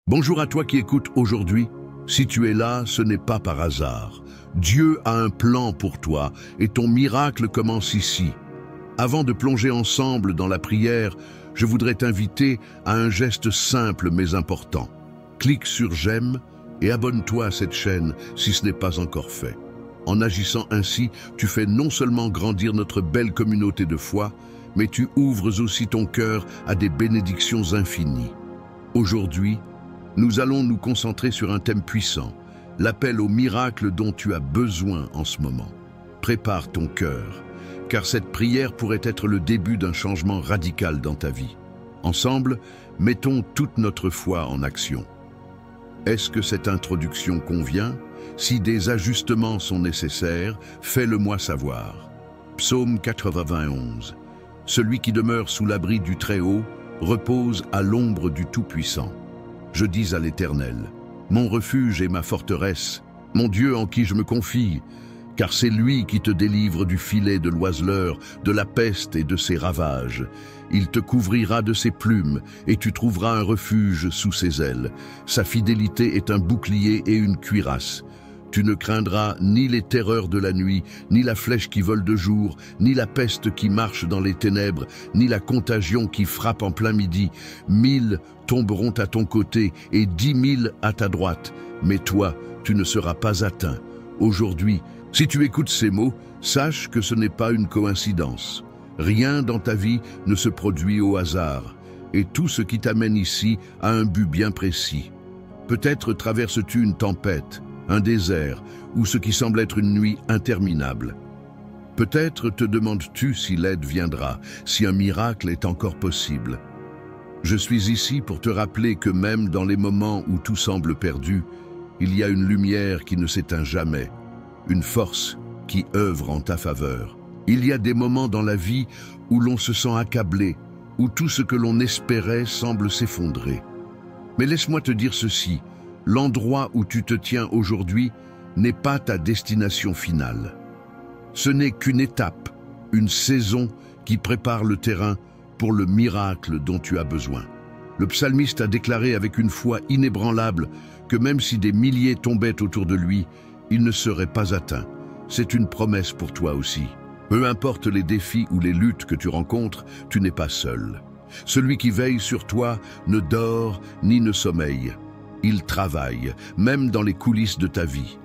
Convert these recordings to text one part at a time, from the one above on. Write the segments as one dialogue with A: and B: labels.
A: Bonjour à toi qui écoutes aujourd'hui. Si tu es là, ce n'est pas par hasard. Dieu a un plan pour toi et ton miracle commence ici. Avant de plonger ensemble dans la prière, je voudrais t'inviter à un geste simple mais important. Clique sur j'aime et abonne-toi à cette chaîne si ce n'est pas encore fait. En agissant ainsi, tu fais non seulement grandir notre belle communauté de foi, mais tu ouvres aussi ton cœur à des bénédictions infinies. Aujourd'hui, nous allons nous concentrer sur un thème puissant, l'appel au miracle dont tu as besoin en ce moment. Prépare ton cœur, car cette prière pourrait être le début d'un changement radical dans ta vie. Ensemble, mettons toute notre foi en action. Est-ce que cette introduction convient? Si des ajustements sont nécessaires, fais-le-moi savoir. Psaume 91. Celui qui demeure sous l'abri du Très-Haut repose à l'ombre du Tout-Puissant. Je dis à l'Éternel, mon refuge et ma forteresse, mon Dieu en qui je me confie, car c'est lui qui te délivre du filet de l'oiseleur, de la peste et de ses ravages. Il te couvrira de ses plumes, et tu trouveras un refuge sous ses ailes. Sa fidélité est un bouclier et une cuirasse. Tu ne craindras ni les terreurs de la nuit, ni la flèche qui vole de jour, ni la peste qui marche dans les ténèbres, ni la contagion qui frappe en plein midi. 1000 tomberont à ton côté et 10 000 à ta droite, mais toi, tu ne seras pas atteint. Aujourd'hui, si tu écoutes ces mots, sache que ce n'est pas une coïncidence. Rien dans ta vie ne se produit au hasard, et tout ce qui t'amène ici a un but bien précis. Peut-être traverses-tu une tempête, un désert, ou ce qui semble être une nuit interminable. Peut-être te demandes-tu si l'aide viendra, si un miracle est encore possible. Je suis ici pour te rappeler que même dans les moments où tout semble perdu, il y a une lumière qui ne s'éteint jamais, une force qui œuvre en ta faveur. Il y a des moments dans la vie où l'on se sent accablé, où tout ce que l'on espérait semble s'effondrer. Mais laisse-moi te dire ceci, l'endroit où tu te tiens aujourd'hui n'est pas ta destination finale. Ce n'est qu'une étape, une saison qui prépare le terrain pour le miracle dont tu as besoin. Le psalmiste a déclaré avec une foi inébranlable que même si des milliers tombaient autour de lui, il ne serait pas atteint. C'est une promesse pour toi aussi. Peu importe les défis ou les luttes que tu rencontres, tu n'es pas seul. Celui qui veille sur toi ne dort ni ne sommeille. Il travaille, même dans les coulisses de ta vie.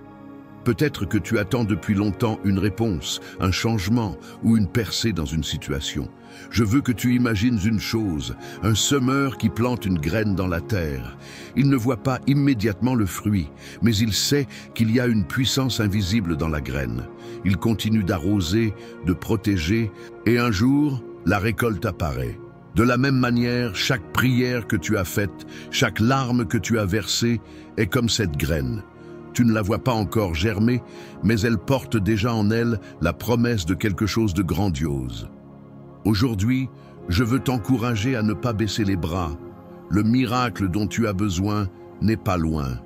A: Peut-être que tu attends depuis longtemps une réponse, un changement ou une percée dans une situation. Je veux que tu imagines une chose, un semeur qui plante une graine dans la terre. Il ne voit pas immédiatement le fruit, mais il sait qu'il y a une puissance invisible dans la graine. Il continue d'arroser, de protéger, et un jour, la récolte apparaît. De la même manière, chaque prière que tu as faite, chaque larme que tu as versée est comme cette graine. Tu ne la vois pas encore germer, mais elle porte déjà en elle la promesse de quelque chose de grandiose. Aujourd'hui, je veux t'encourager à ne pas baisser les bras. Le miracle dont tu as besoin n'est pas loin.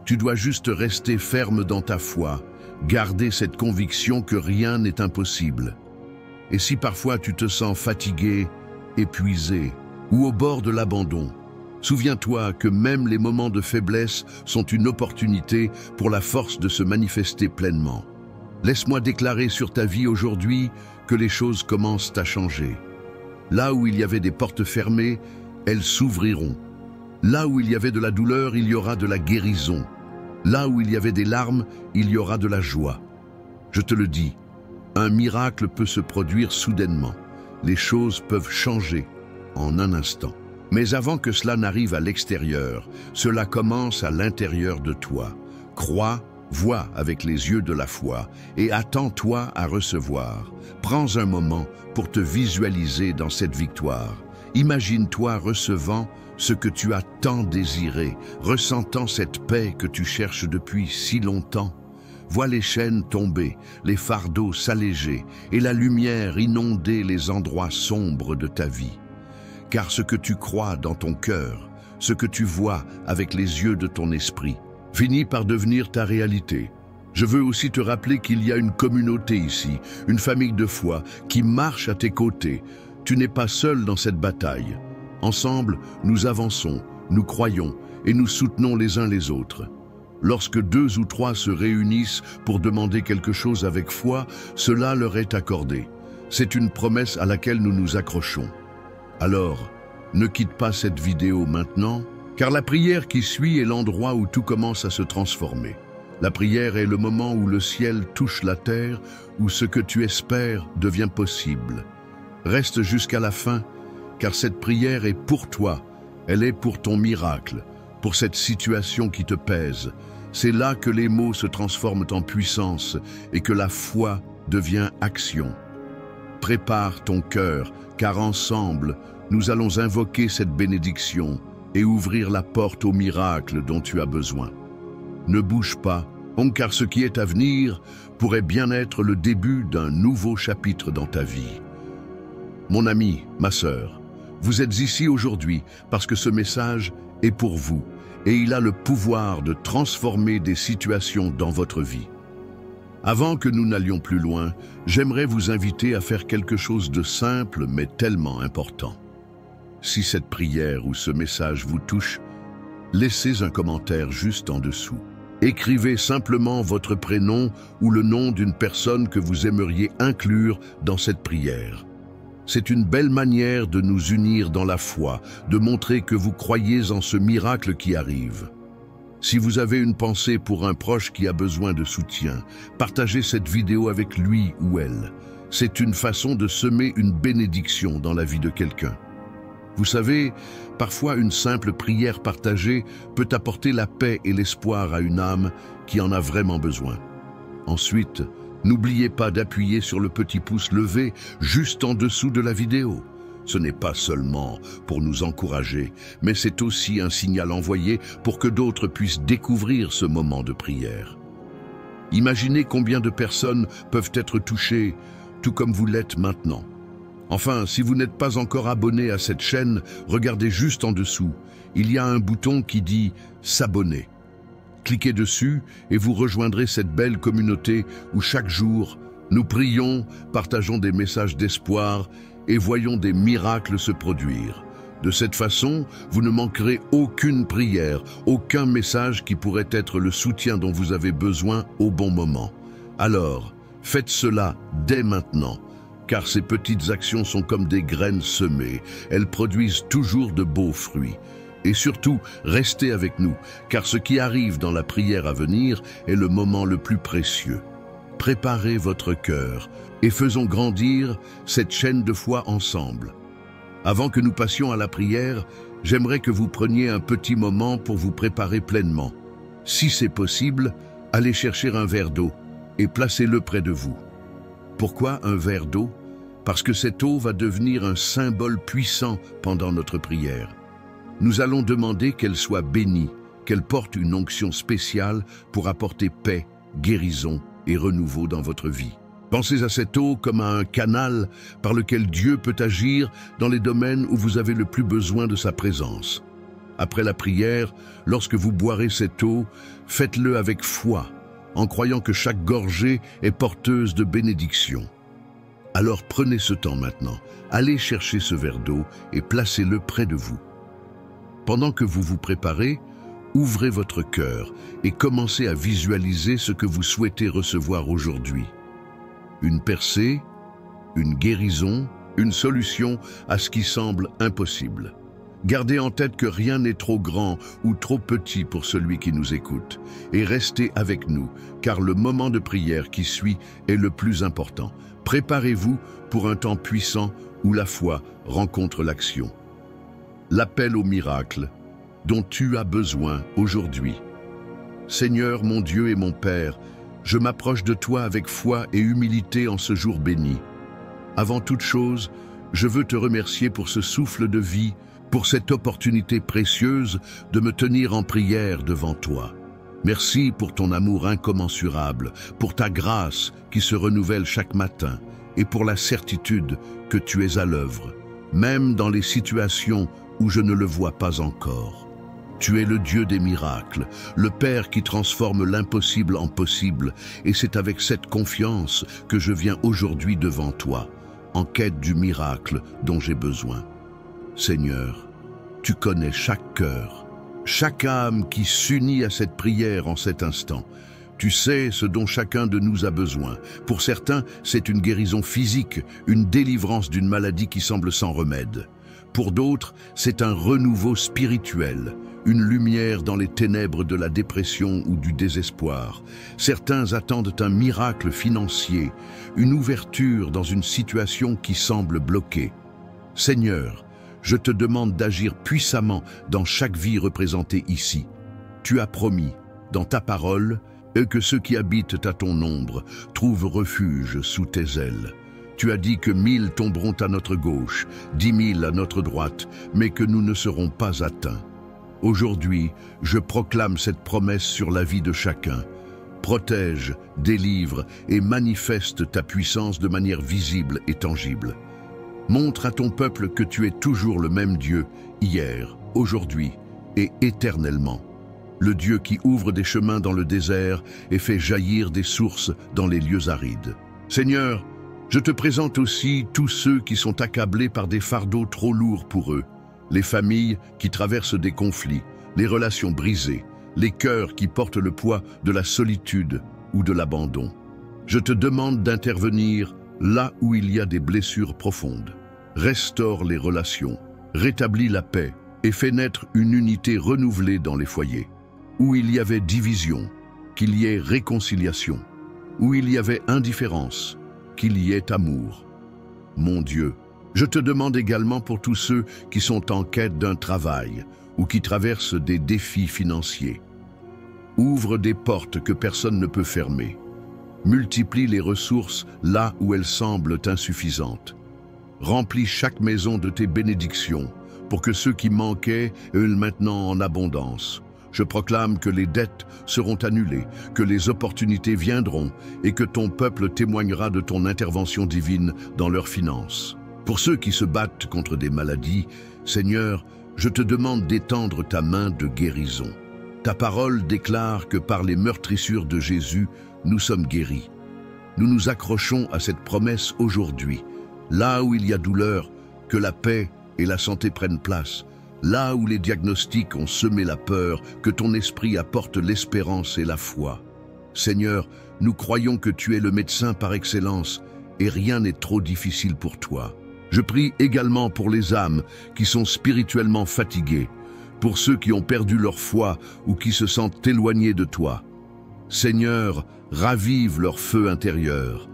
A: Tu dois juste rester ferme dans ta foi, garder cette conviction que rien n'est impossible. Et si parfois tu te sens fatigué, épuisé ou au bord de l'abandon, souviens-toi que même les moments de faiblesse sont une opportunité pour la force de se manifester pleinement. Laisse-moi déclarer sur ta vie aujourd'hui que les choses commencent à changer. Là où il y avait des portes fermées, elles s'ouvriront. Là où il y avait de la douleur, il y aura de la guérison. Là où il y avait des larmes, il y aura de la joie. Je te le dis, un miracle peut se produire soudainement. Les choses peuvent changer en un instant. Mais avant que cela n'arrive à l'extérieur, cela commence à l'intérieur de toi. Crois, vois avec les yeux de la foi et attends-toi à recevoir. Prends un moment pour te visualiser dans cette victoire. Imagine-toi recevant ce que tu as tant désiré, ressentant cette paix que tu cherches depuis si longtemps. Vois les chaînes tomber, les fardeaux s'alléger et la lumière inonder les endroits sombres de ta vie. Car ce que tu crois dans ton cœur, ce que tu vois avec les yeux de ton esprit, finit par devenir ta réalité. Je veux aussi te rappeler qu'il y a une communauté ici, une famille de foi qui marche à tes côtés. Tu n'es pas seul dans cette bataille. Ensemble, nous avançons, nous croyons et nous soutenons les uns les autres. Lorsque 2 ou 3 se réunissent pour demander quelque chose avec foi, cela leur est accordé. C'est une promesse à laquelle nous nous accrochons. Alors, ne quitte pas cette vidéo maintenant, car la prière qui suit est l'endroit où tout commence à se transformer. La prière est le moment où le ciel touche la terre, où ce que tu espères devient possible. Reste jusqu'à la fin, car cette prière est pour toi, elle est pour ton miracle, pour cette situation qui te pèse. C'est là que les mots se transforment en puissance et que la foi devient action. Prépare ton cœur, car ensemble, nous allons invoquer cette bénédiction et ouvrir la porte au miracle dont tu as besoin. Ne bouge pas, car ce qui est à venir pourrait bien être le début d'un nouveau chapitre dans ta vie. Mon ami, ma sœur, vous êtes ici aujourd'hui parce que ce message est pour vous et il a le pouvoir de transformer des situations dans votre vie. Avant que nous n'allions plus loin, j'aimerais vous inviter à faire quelque chose de simple mais tellement important. Si cette prière ou ce message vous touche, laissez un commentaire juste en dessous. Écrivez simplement votre prénom ou le nom d'une personne que vous aimeriez inclure dans cette prière. C'est une belle manière de nous unir dans la foi, de montrer que vous croyez en ce miracle qui arrive. Si vous avez une pensée pour un proche qui a besoin de soutien, partagez cette vidéo avec lui ou elle. C'est une façon de semer une bénédiction dans la vie de quelqu'un. Vous savez, parfois une simple prière partagée peut apporter la paix et l'espoir à une âme qui en a vraiment besoin. Ensuite, n'oubliez pas d'appuyer sur le petit pouce levé juste en dessous de la vidéo. Ce n'est pas seulement pour nous encourager, mais c'est aussi un signal envoyé pour que d'autres puissent découvrir ce moment de prière. Imaginez combien de personnes peuvent être touchées, tout comme vous l'êtes maintenant. Enfin, si vous n'êtes pas encore abonné à cette chaîne, regardez juste en dessous. Il y a un bouton qui dit « S'abonner ». Cliquez dessus et vous rejoindrez cette belle communauté où chaque jour, nous prions, partageons des messages d'espoir et voyons des miracles se produire. De cette façon, vous ne manquerez aucune prière, aucun message qui pourrait être le soutien dont vous avez besoin au bon moment. Alors, faites cela dès maintenant. Car ces petites actions sont comme des graines semées. Elles produisent toujours de beaux fruits. Et surtout, restez avec nous, car ce qui arrive dans la prière à venir est le moment le plus précieux. Préparez votre cœur et faisons grandir cette chaîne de foi ensemble. Avant que nous passions à la prière, j'aimerais que vous preniez un petit moment pour vous préparer pleinement. Si c'est possible, allez chercher un verre d'eau et placez-le près de vous. Pourquoi un verre d'eau? Parce que cette eau va devenir un symbole puissant pendant notre prière. Nous allons demander qu'elle soit bénie, qu'elle porte une onction spéciale pour apporter paix, guérison et renouveau dans votre vie. Pensez à cette eau comme à un canal par lequel Dieu peut agir dans les domaines où vous avez le plus besoin de sa présence. Après la prière, lorsque vous boirez cette eau, faites-le avec foi, en croyant que chaque gorgée est porteuse de bénédiction. Alors prenez ce temps maintenant, allez chercher ce verre d'eau et placez-le près de vous. Pendant que vous vous préparez, ouvrez votre cœur et commencez à visualiser ce que vous souhaitez recevoir aujourd'hui. Une percée, une guérison, une solution à ce qui semble impossible. Gardez en tête que rien n'est trop grand ou trop petit pour celui qui nous écoute. Et restez avec nous, car le moment de prière qui suit est le plus important. Préparez-vous pour un temps puissant où la foi rencontre l'action. L'appel au miracle dont tu as besoin aujourd'hui. Seigneur, mon Dieu et mon Père, je m'approche de toi avec foi et humilité en ce jour béni. Avant toute chose, je veux te remercier pour ce souffle de vie, pour cette opportunité précieuse de me tenir en prière devant toi. Merci pour ton amour incommensurable, pour ta grâce qui se renouvelle chaque matin et pour la certitude que tu es à l'œuvre, même dans les situations où je ne le vois pas encore. Tu es le Dieu des miracles, le Père qui transforme l'impossible en possible, et c'est avec cette confiance que je viens aujourd'hui devant toi, en quête du miracle dont j'ai besoin. Seigneur, tu connais chaque cœur, chaque âme qui s'unit à cette prière en cet instant. Tu sais ce dont chacun de nous a besoin. Pour certains, c'est une guérison physique, une délivrance d'une maladie qui semble sans remède. Pour d'autres, c'est un renouveau spirituel, une lumière dans les ténèbres de la dépression ou du désespoir. Certains attendent un miracle financier, une ouverture dans une situation qui semble bloquée. Seigneur, je te demande d'agir puissamment dans chaque vie représentée ici. Tu as promis, dans ta parole, que ceux qui habitent à ton ombre trouvent refuge sous tes ailes. Tu as dit que 1000 tomberont à notre gauche, 10 000 à notre droite, mais que nous ne serons pas atteints. Aujourd'hui, je proclame cette promesse sur la vie de chacun. Protège, délivre et manifeste ta puissance de manière visible et tangible. Montre à ton peuple que tu es toujours le même Dieu, hier, aujourd'hui et éternellement. Le Dieu qui ouvre des chemins dans le désert et fait jaillir des sources dans les lieux arides. Seigneur, je te présente aussi tous ceux qui sont accablés par des fardeaux trop lourds pour eux, les familles qui traversent des conflits, les relations brisées, les cœurs qui portent le poids de la solitude ou de l'abandon. Je te demande d'intervenir là où il y a des blessures profondes. Restaure les relations, rétablis la paix et fais naître une unité renouvelée dans les foyers. Où il y avait division, qu'il y ait réconciliation. Où il y avait indifférence, qu'il y ait amour. Mon Dieu, je te demande également pour tous ceux qui sont en quête d'un travail ou qui traversent des défis financiers. Ouvre des portes que personne ne peut fermer. Multiplie les ressources là où elles semblent insuffisantes. Remplis chaque maison de tes bénédictions pour que ceux qui manquaient aient maintenant en abondance. Je proclame que les dettes seront annulées, que les opportunités viendront et que ton peuple témoignera de ton intervention divine dans leurs finances. Pour ceux qui se battent contre des maladies, Seigneur, je te demande d'étendre ta main de guérison. Ta parole déclare que par les meurtrissures de Jésus, nous sommes guéris. Nous nous accrochons à cette promesse aujourd'hui. Là où il y a douleur, que la paix et la santé prennent place. Là où les diagnostics ont semé la peur, que ton esprit apporte l'espérance et la foi. Seigneur, nous croyons que tu es le médecin par excellence et rien n'est trop difficile pour toi. Je prie également pour les âmes qui sont spirituellement fatiguées, pour ceux qui ont perdu leur foi ou qui se sentent éloignés de toi. Seigneur, ravive leur feu intérieur.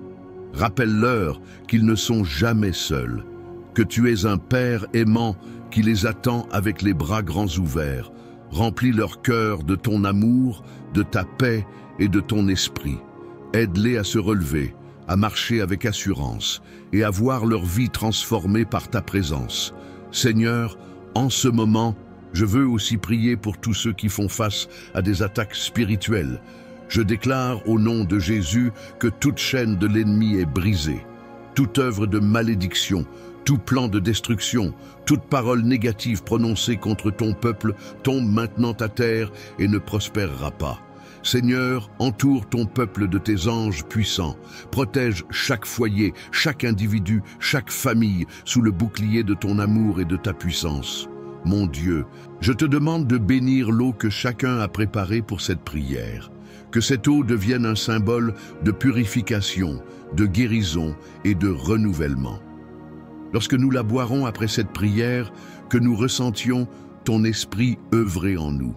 A: Rappelle-leur qu'ils ne sont jamais seuls, que tu es un Père aimant qui les attend avec les bras grands ouverts. Remplis leur cœur de ton amour, de ta paix et de ton esprit. Aide-les à se relever, à marcher avec assurance et à voir leur vie transformée par ta présence. Seigneur, en ce moment, je veux aussi prier pour tous ceux qui font face à des attaques spirituelles. Je déclare au nom de Jésus que toute chaîne de l'ennemi est brisée, toute œuvre de malédiction, tout plan de destruction, toute parole négative prononcée contre ton peuple tombe maintenant à terre et ne prospérera pas. Seigneur, entoure ton peuple de tes anges puissants. Protège chaque foyer, chaque individu, chaque famille sous le bouclier de ton amour et de ta puissance. Mon Dieu, je te demande de bénir l'eau que chacun a préparée pour cette prière. Que cette eau devienne un symbole de purification, de guérison et de renouvellement. Lorsque nous la boirons après cette prière, que nous ressentions ton esprit œuvrer en nous.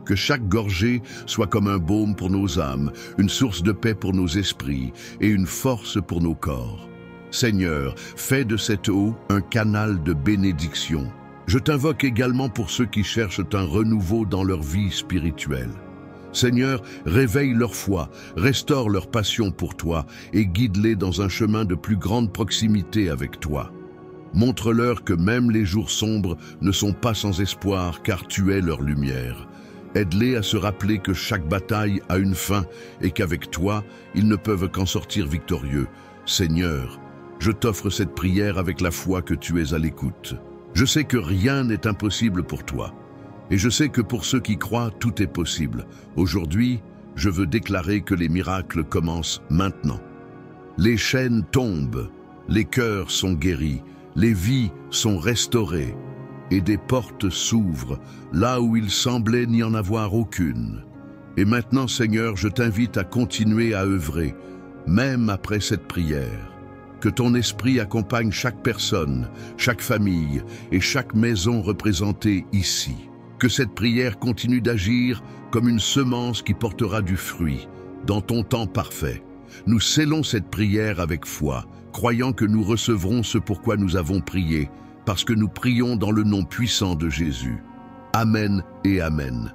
A: Que chaque gorgée soit comme un baume pour nos âmes, une source de paix pour nos esprits et une force pour nos corps. Seigneur, fais de cette eau un canal de bénédiction. Je t'invoque également pour ceux qui cherchent un renouveau dans leur vie spirituelle. Seigneur, réveille leur foi, restaure leur passion pour toi et guide-les dans un chemin de plus grande proximité avec toi. Montre-leur que même les jours sombres ne sont pas sans espoir car tu es leur lumière. Aide-les à se rappeler que chaque bataille a une fin et qu'avec toi, ils ne peuvent qu'en sortir victorieux. Seigneur, je t'offre cette prière avec la foi que tu es à l'écoute. Je sais que rien n'est impossible pour toi. Et je sais que pour ceux qui croient, tout est possible. Aujourd'hui, je veux déclarer que les miracles commencent maintenant. Les chaînes tombent, les cœurs sont guéris, les vies sont restaurées. et des portes s'ouvrent là où il semblait n'y en avoir aucune. Et maintenant, Seigneur, je t'invite à continuer à œuvrer, même après cette prière. Que ton esprit accompagne chaque personne, chaque famille et chaque maison représentée ici. Que cette prière continue d'agir comme une semence qui portera du fruit, dans ton temps parfait. Nous scellons cette prière avec foi, croyant que nous recevrons ce pourquoi nous avons prié, parce que nous prions dans le nom puissant de Jésus. Amen et Amen.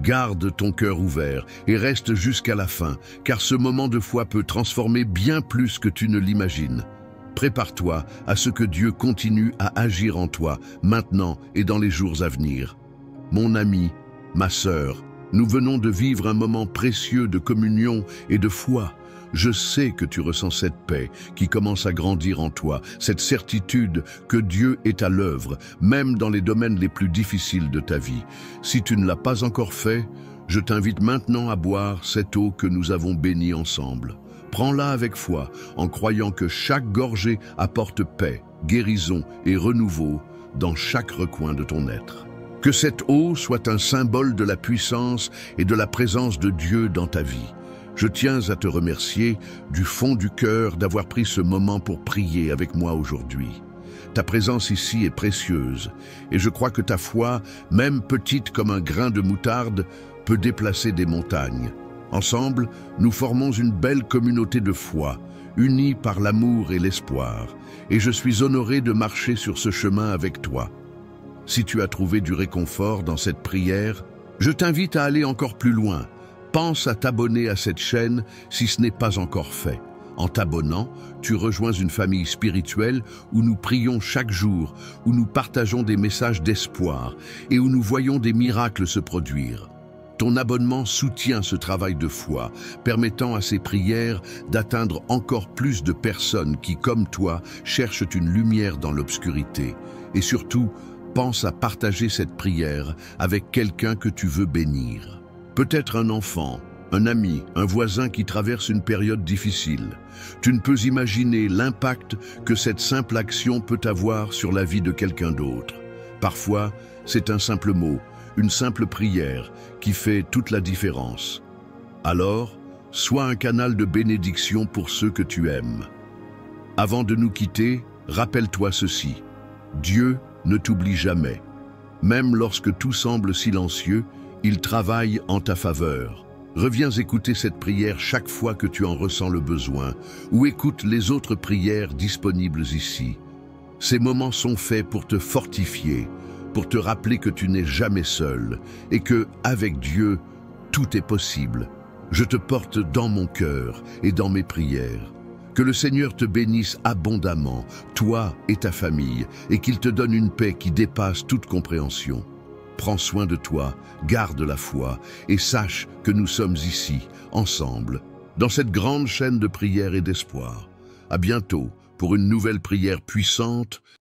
A: Garde ton cœur ouvert et reste jusqu'à la fin, car ce moment de foi peut transformer bien plus que tu ne l'imagines. Prépare-toi à ce que Dieu continue à agir en toi, maintenant et dans les jours à venir. Mon ami, ma sœur, nous venons de vivre un moment précieux de communion et de foi. Je sais que tu ressens cette paix qui commence à grandir en toi, cette certitude que Dieu est à l'œuvre, même dans les domaines les plus difficiles de ta vie. Si tu ne l'as pas encore fait, je t'invite maintenant à boire cette eau que nous avons bénie ensemble. Prends-la avec foi, en croyant que chaque gorgée apporte paix, guérison et renouveau dans chaque recoin de ton être. Que cette eau soit un symbole de la puissance et de la présence de Dieu dans ta vie. Je tiens à te remercier du fond du cœur d'avoir pris ce moment pour prier avec moi aujourd'hui. Ta présence ici est précieuse et je crois que ta foi, même petite comme un grain de moutarde, peut déplacer des montagnes. Ensemble, nous formons une belle communauté de foi, unie par l'amour et l'espoir, et je suis honoré de marcher sur ce chemin avec toi. Si tu as trouvé du réconfort dans cette prière, je t'invite à aller encore plus loin. Pense à t'abonner à cette chaîne si ce n'est pas encore fait. En t'abonnant, tu rejoins une famille spirituelle où nous prions chaque jour, où nous partageons des messages d'espoir et où nous voyons des miracles se produire. Ton abonnement soutient ce travail de foi, permettant à ces prières d'atteindre encore plus de personnes qui, comme toi, cherchent une lumière dans l'obscurité. Et surtout, pense à partager cette prière avec quelqu'un que tu veux bénir. Peut-être un enfant, un ami, un voisin qui traverse une période difficile. Tu ne peux imaginer l'impact que cette simple action peut avoir sur la vie de quelqu'un d'autre. Parfois, c'est un simple mot, une simple prière qui fait toute la différence. Alors, sois un canal de bénédiction pour ceux que tu aimes. Avant de nous quitter, rappelle-toi ceci. Dieu ne t'oublie jamais. Même lorsque tout semble silencieux, il travaille en ta faveur. Reviens écouter cette prière chaque fois que tu en ressens le besoin, ou écoute les autres prières disponibles ici. Ces moments sont faits pour te fortifier, pour te rappeler que tu n'es jamais seul, et que, avec Dieu, tout est possible. Je te porte dans mon cœur et dans mes prières. Que le Seigneur te bénisse abondamment, toi et ta famille, et qu'il te donne une paix qui dépasse toute compréhension. Prends soin de toi, garde la foi, et sache que nous sommes ici, ensemble, dans cette grande chaîne de prière et d'espoir. À bientôt pour une nouvelle prière puissante